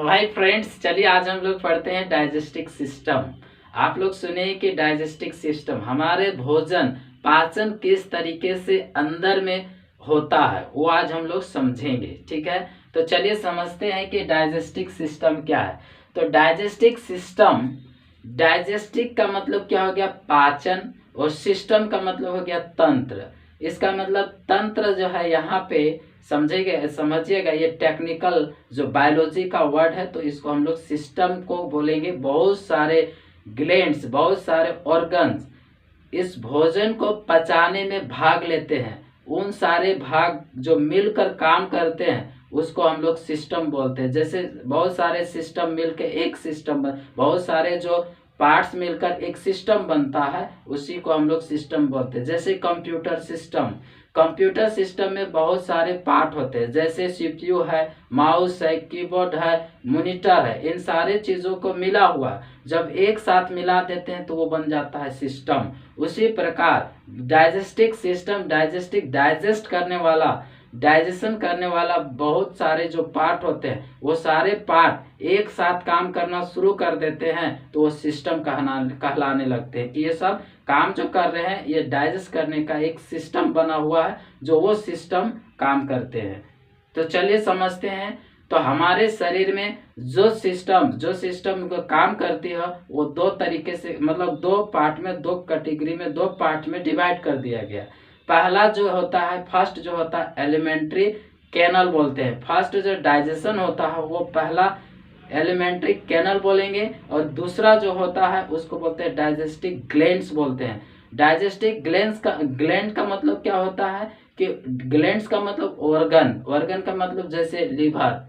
भाई फ्रेंड्स, चलिए आज हम लोग पढ़ते हैं डाइजेस्टिक सिस्टम। आप लोग सुने कि डाइजेस्टिक सिस्टम हमारे भोजन पाचन किस तरीके से अंदर में होता है वो आज हम लोग समझेंगे। ठीक है, तो चलिए समझते हैं कि डाइजेस्टिक सिस्टम क्या है। तो डाइजेस्टिक सिस्टम, डाइजेस्टिक का मतलब क्या हो गया? पाचन, और सिस्टम का मतलब हो गया तंत्र। इसका मतलब तंत्र जो है यहाँ पे समझिएगा, ये टेक्निकल जो बायोलॉजी का वर्ड है, तो इसको हम लोग सिस्टम को बोलेंगे। बहुत सारे ग्लैंड्स, बहुत सारे ऑर्गन्स इस भोजन को पचाने में भाग लेते हैं। उन सारे भाग जो मिलकर काम करते हैं उसको हम लोग सिस्टम बोलते हैं। जैसे बहुत सारे सिस्टम मिलकर एक सिस्टम बहुत सारे जो पार्ट्स मिलकर एक सिस्टम बनता है, उसी को हम लोग सिस्टम बोलते हैं। जैसे कंप्यूटर सिस्टम, कंप्यूटर सिस्टम में बहुत सारे पार्ट होते हैं, जैसे सीपीयू है, माउस है, कीबोर्ड है, मॉनिटर है। इन सारे चीज़ों को मिला हुआ जब एक साथ मिला देते हैं तो वो बन जाता है सिस्टम। उसी प्रकार डाइजेस्टिक सिस्टम, डाइजेस्ट करने वाला, डाइजेशन करने वाला बहुत सारे जो पार्ट होते हैं, वो सारे पार्ट एक साथ काम करना शुरू कर देते हैं तो वो सिस्टम कहलाने लगते हैं कि ये सब काम जो कर रहे हैं ये डाइजेस्ट करने का एक सिस्टम बना हुआ है, जो वो सिस्टम काम करते हैं। तो चलिए समझते हैं। तो हमारे शरीर में जो सिस्टम को काम करती है वो दो तरीके से, मतलब दो पार्ट में, दो कैटेगरी में, दो पार्ट में डिवाइड कर दिया गया। पहला जो होता है, फर्स्ट जो होता है एलिमेंट्री कैनल बोलते हैं। फर्स्ट जो डाइजेशन होता है वो पहला एलिमेंट्री कैनल बोलेंगे, और दूसरा जो होता है उसको बोलते हैं डाइजेस्टिक ग्लैंड्स बोलते हैं। डाइजेस्टिक ग्लैंड का मतलब क्या होता है कि ग्लैंड्स का मतलब ऑर्गन, ऑर्गन का मतलब जैसे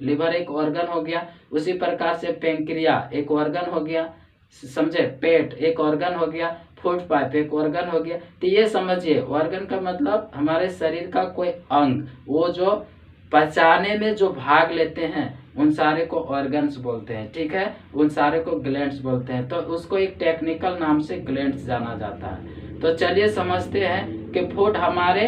लिवर एक ऑर्गन हो गया, उसी प्रकार से पेंक्रिया एक ऑर्गन हो गया, समझे, पेट एक ऑर्गन हो गया, फूड पाइप एक ऑर्गन हो गया। तो ये समझिए, ऑर्गन का मतलब हमारे शरीर का कोई अंग, वो जो पचाने में जो भाग लेते हैं उन सारे को ऑर्गन्स बोलते हैं। ठीक है, उन सारे को ग्लैंड्स बोलते हैं। तो उसको एक टेक्निकल नाम से ग्लैंड्स जाना जाता है। तो चलिए समझते हैं कि फूड हमारे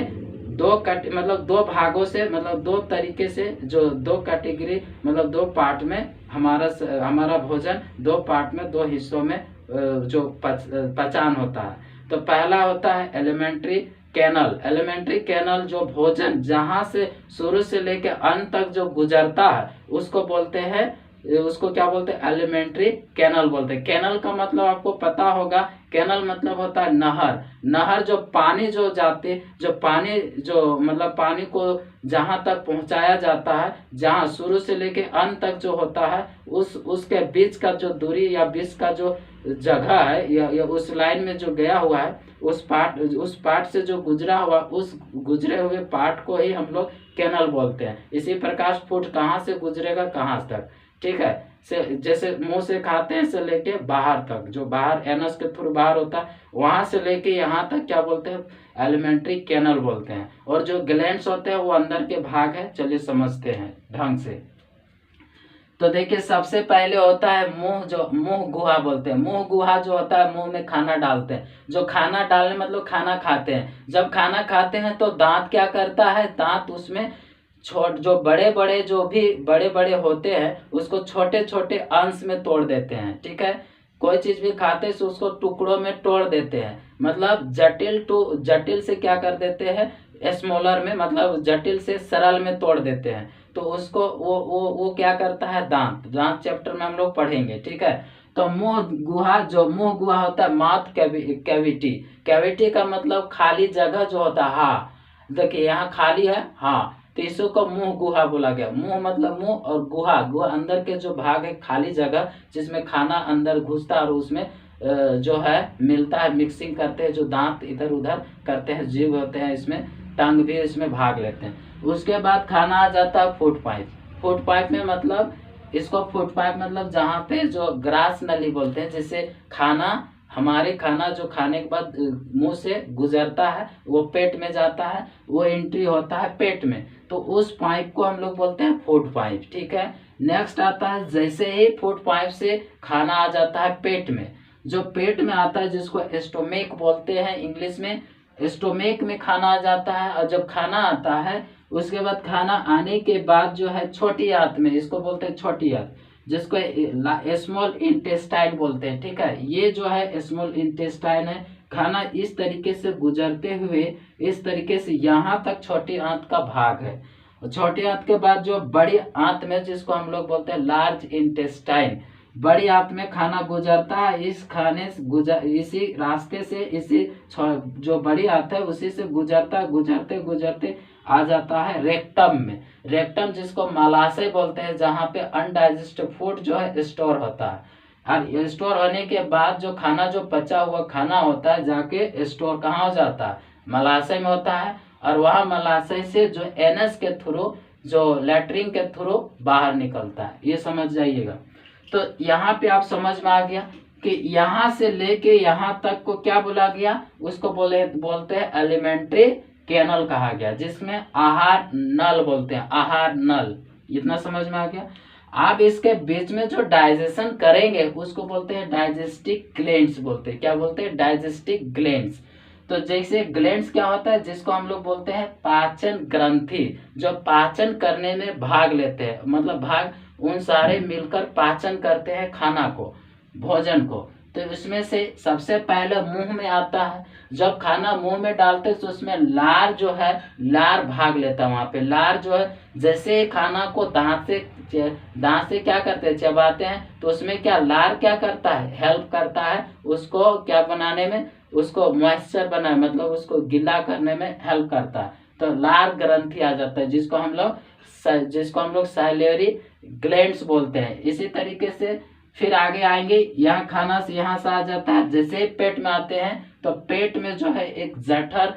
मतलब दो भागों से, मतलब दो तरीके से, जो दो कैटेगरी, मतलब दो पार्ट में हमारा भोजन दो पार्ट में, दो हिस्सों में जो पचान होता है। तो पहला होता है एलिमेंट्री कैनल। एलिमेंट्री कैनल जो भोजन जहां से शुरू से लेकर अंत तक जो गुजरता है उसको बोलते हैं, उसको क्या बोलते हैं? एलिमेंट्री कैनल बोलते हैं। कैनल का मतलब आपको पता होगा, कैनल मतलब होता है नहर। नहर जो पानी जो जाते, जो पानी जो मतलब पानी को जहां तक पहुंचाया जाता है, जहां शुरू से लेके अंत तक जो होता है, उसके बीच का जो दूरी या बीच का जो जगह है या उस लाइन में जो गया हुआ है, उस पार्ट से जो गुजरा हुआ, उस गुजरे हुए पार्ट को ही हम लोग कैनल बोलते हैं। इसी प्रकार फूड कहाँ से गुजरेगा, कहाँ तक, ठीक है, से जैसे मुंह से खाते हैं से लेके बाहर तक, जो बाहर एनस के थ्रू बाहर होता है, वहां से लेके यहाँ तक क्या बोलते हैं? एलिमेंट्री कैनल बोलते हैं। और जो ग्लैंड्स होते हैं वो अंदर के भाग है। चलिए समझते हैं ढंग से। तो देखिए, सबसे पहले होता है मुंह, जो मुंह गुहा बोलते हैं। मुंह गुहा जो होता है, मुंह में खाना डालते हैं। जो खाना डालने मतलब खाना खाते हैं। जब खाना खाते हैं तो दांत क्या करता है? दांत उसमें जो बड़े बड़े होते हैं उसको छोटे छोटे अंश में तोड़ देते हैं। ठीक है, कोई चीज भी खाते हैं तो उसको टुकड़ों में तोड़ देते हैं। मतलब जटिल से क्या कर देते हैं? स्मॉलर में, मतलब जटिल से सरल में तोड़ देते हैं। तो उसको वो क्या करता है? दांत चैप्टर में हम लोग पढ़ेंगे। ठीक है, तो मुंह गुहा होता है माउथ कैविटी। कैविटी का मतलब खाली जगह जो होता है। हाँ, देखिए यहाँ खाली है, हाँ, तो इसको मुंह गुहा बोला गया। मुंह मतलब मुंह, और गुहा अंदर के जो भाग है, खाली जगह जिसमें खाना अंदर घुसता है और उसमें जो है मिलता है, मिक्सिंग करते हैं, जो दांत इधर उधर करते हैं, जीव होते हैं इसमें, टंग भी इसमें भाग लेते हैं। उसके बाद खाना आ जाता है फूड पाइप। फूड पाइप में मतलब, इसको फूड पाइप मतलब जहाँ पे जो ग्रास नली बोलते हैं, जिससे खाना जो खाने के बाद मुंह से गुजरता है वो पेट में जाता है, वो एंट्री होता है पेट में, तो उस पाइप को हम लोग बोलते हैं फूड पाइप। ठीक है, नेक्स्ट आता है, जैसे ही फूड पाइप से खाना आ जाता है पेट में, जो पेट में आता है जिसको स्टोमेक बोलते हैं इंग्लिश में, स्टोमेक में खाना आ जाता है। और जब खाना आता है उसके बाद, खाना आने के बाद जो है छोटी आंत में, इसको बोलते हैं छोटी आंत। जिसको स्मॉल इंटेस्टाइन बोलते हैं, ठीक है। ये जो है स्मॉल इंटेस्टाइन है, खाना इस तरीके से गुजरते हुए इस तरीके से यहाँ तक छोटी आंत का भाग है। छोटी आंत के बाद जो बड़ी आंत में, जिसको हम लोग बोलते हैं लार्ज इंटेस्टाइन, बड़ी आंत में खाना गुजरता है। इस खाने से इसी रास्ते से, इसी जो बड़ी आंत है उसी से गुजरता, गुजरते गुजरते आ जाता है रेक्टम में। रेक्टम जिसको मलाशय बोलते हैं, जहाँ पे अनडाइजेस्टेड फूड जो है स्टोर होता है। और स्टोर होने के बाद जो खाना, जो बचा हुआ खाना होता है, जाके स्टोर कहाँ हो जाता है, मलाशय में होता है। और वह मलाशय से जो एनस के थ्रू, जो लैट्रिन के थ्रू बाहर निकलता है। ये समझ जाइएगा। तो यहाँ पे आप समझ में आ गया कि यहाँ से लेके यहाँ तक को क्या बोला गया, उसको बोलते हैं एलिमेंट्री कैनल कहा गया, जिसमें आहार नल बोलते हैं, आहार नल। इतना समझ में आ गया। आप इसके बीच में जो डाइजेशन करेंगे उसको बोलते हैं डाइजेस्टिक ग्लैंड्स बोलते हैं। क्या बोलते हैं, डाइजेस्टिक ग्लैंड्स। तो जैसे ग्लैंड्स क्या होता है, जिसको हम लोग बोलते हैं पाचन ग्रंथि, जो पाचन करने में भाग लेते हैं, मतलब भाग उन सारे मिलकर पाचन करते हैं खाना को, भोजन को। तो इसमें से सबसे पहले मुंह में आता है। जब खाना मुंह में डालते हैं तो उसमें लार जो है, लार भाग लेता है। वहां पे लार जो है, जैसे खाना को दांत से क्या करते हैं, चबाते हैं, तो उसमें क्या लार क्या करता है, हेल्प करता है उसको क्या बनाने में, उसको मॉइस्चर बनाए, मतलब उसको गीला करने में हेल्प करता है। तो लार ग्रंथि आ जाता है, जिसको हम लोग सैलिवरी ग्लैंड्स बोलते हैं। इसी तरीके से फिर आगे आएंगे, यहाँ खाना से यहाँ से आ जाता है। जैसे पेट में आते हैं तो पेट में जो है एक जठर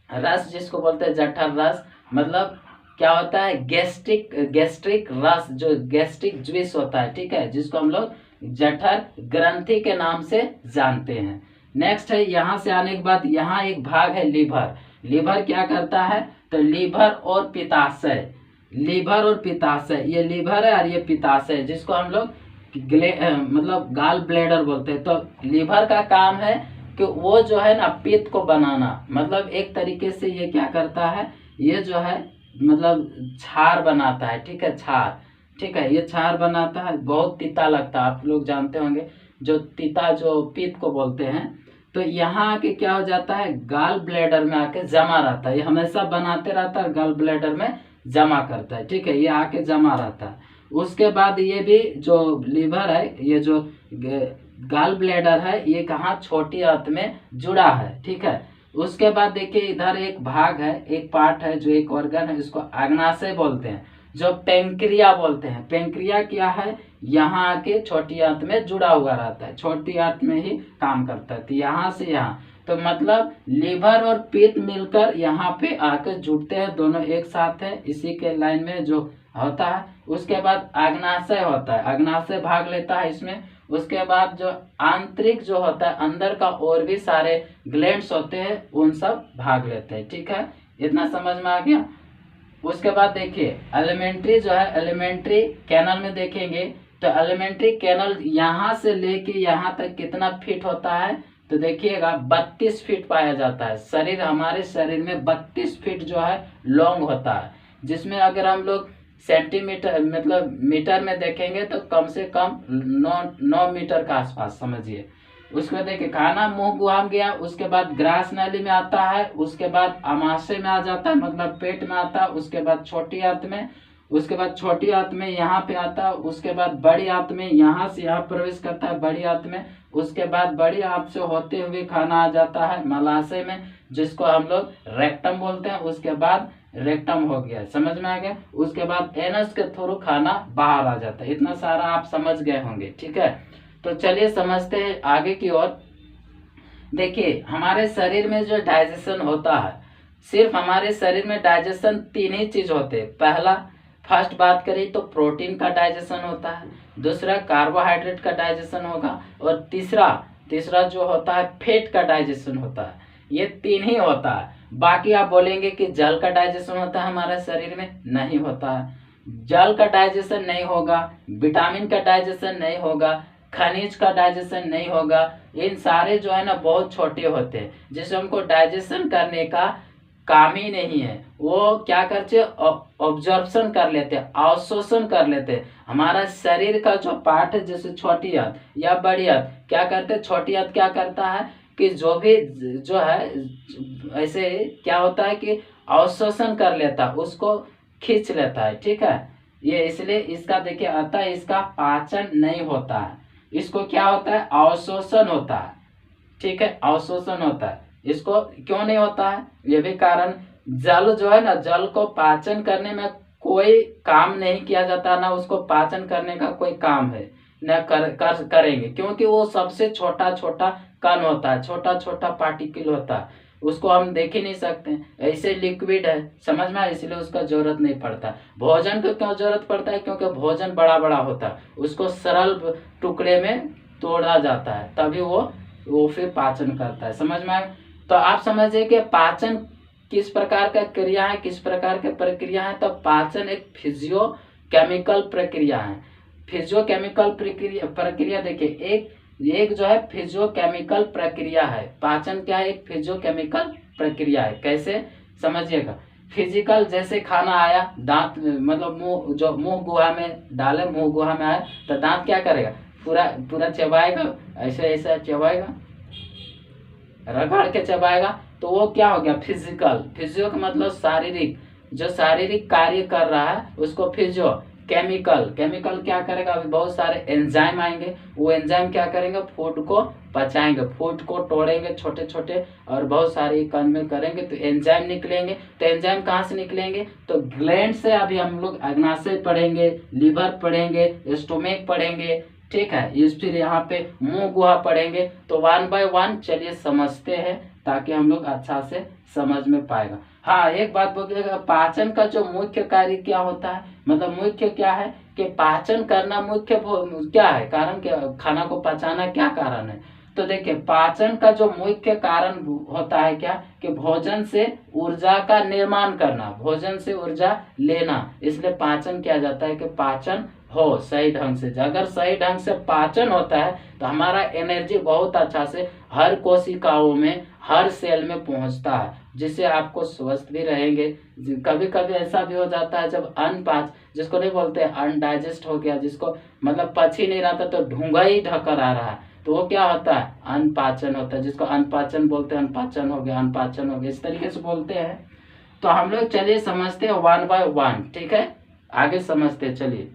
रस, जिसको बोलते हैं जठर रस, मतलब क्या होता है, गैस्ट्रिक रस, जो गैस्ट्रिक ज्यूस होता है, ठीक है, जिसको हम लोग जठर ग्रंथि के नाम से जानते हैं। नेक्स्ट है, यहाँ से आने के बाद यहाँ एक भाग है लीवर। लीवर क्या करता है, तो लीवर और पित्ताशय, लीवर और पित्ताशय, ये लीवर है और ये पित्ताशय है, जिसको हम लोग मतलब गाल ब्लैडर बोलते हैं। तो लीवर का काम है कि वो जो है ना पित्त को बनाना, मतलब एक तरीके से ये क्या करता है, ये जो है मतलब छार बनाता है, ठीक है, छार, ठीक है, ये छार बनाता है। बहुत तीता लगता है, आप लोग जानते होंगे, जो तीता जो पित्त को बोलते हैं। तो यहाँ आके क्या हो जाता है, गाल ब्लैडर में आके जमा रहता है। ये हमेशा बनाते रहता है, गाल ब्लैडर में जमा करता है, ठीक है, ये आके जमा रहता है। उसके बाद ये भी जो लीवर है, ये जो गाल ब्लैडर है, ये कहाँ, छोटी आंत में जुड़ा है, ठीक है। उसके बाद देखिए इधर एक भाग है, एक पार्ट है, जो एक ऑर्गन है, इसको अग्नाशय बोलते हैं, जो पेंक्रिया बोलते हैं। पेंक्रिया क्या है, यहाँ आके छोटी आंत में जुड़ा हुआ रहता है, छोटी आंत में ही काम करता है। तो यहाँ से यहाँ, तो मतलब लीवर और पित्त मिलकर यहाँ पे आकर जुड़ते हैं, दोनों एक साथ है, इसी के लाइन में जो होता है। उसके बाद अग्नाशय होता है, अग्नाशय भाग लेता है इसमें। उसके बाद जो आंतरिक जो होता है, अंदर का और भी सारे ग्लैंड्स होते हैं, उन सब भाग लेते हैं, ठीक है, इतना समझ में आ गया। उसके बाद देखिए एलिमेंट्री जो है, एलिमेंट्री कैनल में देखेंगे तो एलिमेंट्री कैनल यहाँ से लेके यहाँ तक कितना फीट होता है, तो देखिएगा 32 फीट पाया जाता है। शरीर, हमारे शरीर में 32 फीट जो है लॉन्ग होता है, जिसमें अगर हम लोग सेंटीमीटर मतलब मीटर में देखेंगे तो कम से कम 9 मीटर का आसपास समझिए। उसके बाद देखिए खाना मुंह गुहा में गया, उसके बाद ग्रास नली में आता है, उसके बाद आमाशय में आ जाता है, मतलब पेट में आता है, उसके बाद छोटी आंत में, उसके बाद छोटी आंत में यहाँ पे आता है, उसके बाद बड़ी आंत में यहाँ से यहाँ प्रवेश करता है बड़ी आंत में, उसके बाद बड़ी आंत से होते हुए खाना आ जाता है मलाशय में, जिसको हम लोग रेक्टम बोलते हैं। उसके बाद रेक्टम हो गया, समझ में आ गया। उसके बाद एनस के थ्रू खाना बाहर आ जाता है। इतना सारा आप समझ गए होंगे, ठीक है। तो चलिए समझते हैं आगे की ओर। देखिए हमारे शरीर में जो डाइजेशन होता है, सिर्फ हमारे शरीर में डाइजेशन 3 ही चीज होते हैं। पहला, फर्स्ट बात करें तो प्रोटीन का डाइजेशन होता है, दूसरा कार्बोहाइड्रेट का डाइजेशन होगा, और तीसरा जो होता है फैट का डाइजेशन होता है। ये 3 ही होता है। बाकी आप बोलेंगे कि जल का डाइजेशन होता है हमारे शरीर में, नहीं होता है। जल का डाइजेशन नहीं होगा, विटामिन का डाइजेशन नहीं होगा, खनिज का डाइजेशन नहीं होगा। इन सारे जो है ना बहुत छोटे होते हैं, जिससे हमको डाइजेशन करने का काम ही नहीं है। वो क्या करते, ऑब्जर्वेशन कर लेते, अवशोषण कर लेते। हमारा शरीर का जो पार्ट है, जैसे छोटी आंत या बड़ी आंत, क्या करते, छोटी आंत क्या करता है कि जो भी जो है ऐसे क्या होता है कि अवशोषण कर लेता, उसको खींच लेता है, ठीक है। ये इसलिए इसका देखिए अतः इसका पाचन नहीं होता है, इसको क्या होता है, अवशोषण होता है, ठीक है, अवशोषण होता है। इसको क्यों नहीं होता है, ये भी कारण, जल जो है ना, जल को पाचन करने में कोई काम नहीं किया जाता, ना उसको पाचन करने का कोई काम है, न करेंगे, क्योंकि वो सबसे छोटा छोटा कण होता है, छोटा छोटा पार्टिकल होता है, उसको हम देख ही नहीं सकते, ऐसे लिक्विड है, समझ में आया, इसलिए उसका जरूरत नहीं पड़ता। भोजन को क्यों जरूरत पड़ता है, क्योंकि भोजन बड़ा बड़ा होता है, उसको सरल टुकड़े में तोड़ा जाता है, तभी वो फिर पाचन करता है, समझ में आया। तो आप समझिए कि पाचन किस प्रकार का क्रिया है, किस प्रकार के प्रक्रिया है। तो पाचन एक फिजियो केमिकल प्रक्रिया है। फिजियो केमिकल प्रक्रिया देखिए, एक जो है फिजियो केमिकल प्रक्रिया है। पाचन क्या है, एक फिजियो केमिकल प्रक्रिया है। कैसे समझिएगा, फिजिकल, जैसे खाना आया दांत, मतलब मुंह, जो मुंह गुहा में डाले, मुंह गुहा में आया तो दांत क्या करेगा, पूरा पूरा चबाएगा, ऐसे ऐसा चबाएगा, रगड़ के चबाएगा, तो वो क्या हो गया, फिजिकल। फिजियो का मतलब शारीरिक, जो शारीरिक कार्य कर रहा है उसको फिजियो। केमिकल, केमिकल क्या करेगा, अभी बहुत सारे एंजाइम आएंगे, वो एंजाइम क्या करेंगे, फूड को पचाएंगे, फूड को तोड़ेंगे छोटे छोटे और बहुत सारे कण में करेंगे, तो एंजाइम निकलेंगे। तो एंजाइम कहाँ से निकलेंगे, तो ग्लैंड से। अभी हम लोग अग्नाशय पढ़ेंगे, लीवर पढ़ेंगे, स्टोमेक पढ़ेंगे, ठीक है, इस फिर यहाँ पे मुंह गुहा पढ़ेंगे। तो 1 बाय 1 चलिए समझते हैं, ताकि हम लोग अच्छा से समझ में पाएगा। हाँ, एक बात बोलिएगा, पाचन का जो मुख्य कार्य क्या होता है, मतलब मुख्य क्या है कि पाचन करना मुख्य क्या है, कारण क्या, खाना को पचाना क्या कारण है। तो देखिए, पाचन का जो मुख्य कारण होता है क्या, कि भोजन से ऊर्जा का निर्माण करना, भोजन से ऊर्जा लेना, इसलिए पाचन किया जाता है कि पाचन हो सही ढंग से। अगर सही ढंग से पाचन होता है तो हमारा एनर्जी बहुत अच्छा से हर कोशिकाओं में, हर सेल में पहुंचता है, जिससे आपको स्वस्थ भी रहेंगे। कभी कभी ऐसा भी हो जाता है जब जिसको नहीं बोलते अनडाइजेस्ट हो गया, जिसको मतलब पच ही नहीं रहा था, तो ढूंगा ही ढकर आ रहा है, तो वो क्या होता है, अनपाचन होता है, जिसको अनपाचन बोलते हैं, अनपाचन हो गया, अनपाचन हो गया, इस तरीके से बोलते हैं। तो हम लोग चलिए समझते हैं 1 बाय 1, ठीक है, आगे समझते हैं, चलिए।